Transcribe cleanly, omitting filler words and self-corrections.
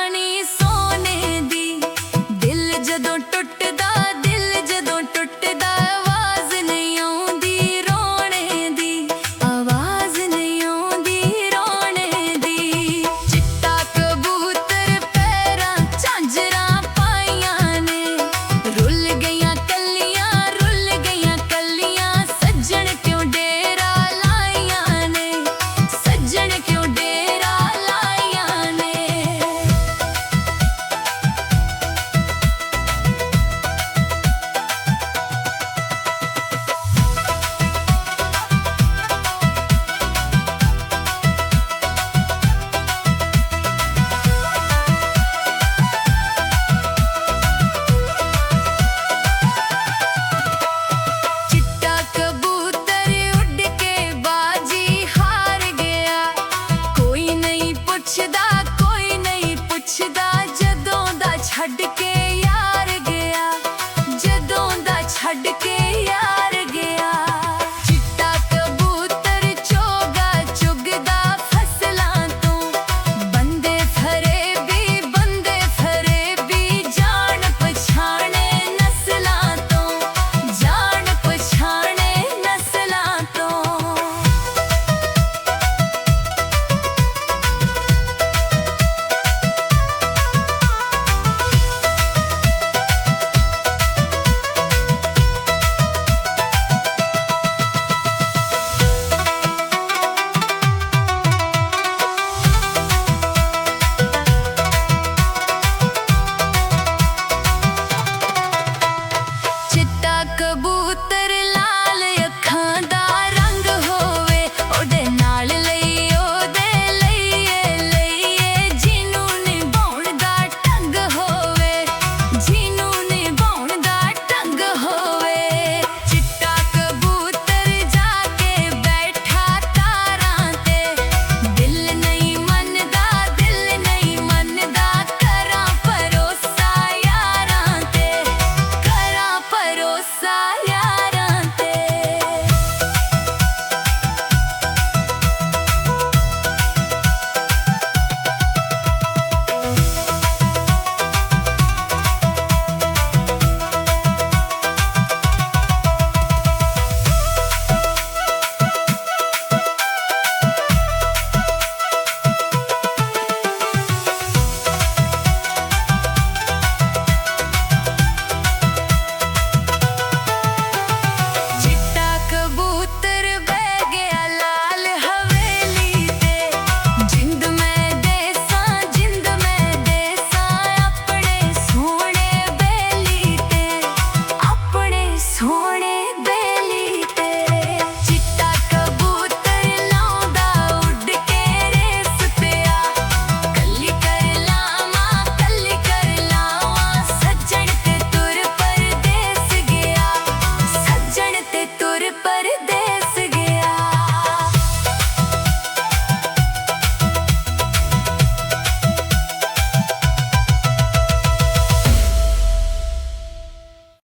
रानी सोने दी। दिल जदों टुटदा, दिल जदों टुटदा, आवाज नहीं आउंदी रोने दी, आवाज नहीं आउंदी रोने दी। चिट्टा कबूतर पैरां झांजरां पाईयां ने, रुल गईयां कलियां, रुल गईयां कलियां। सज्जण क्यों डेरा लाईयां ने, सज्जण क्यों डेरा लाईयां ने। चिट्टा कबूतर उड़ के बाजी हार गया, कोई नहीं पुछदा, कोई नहीं पुछदा, जदों दा छड्ड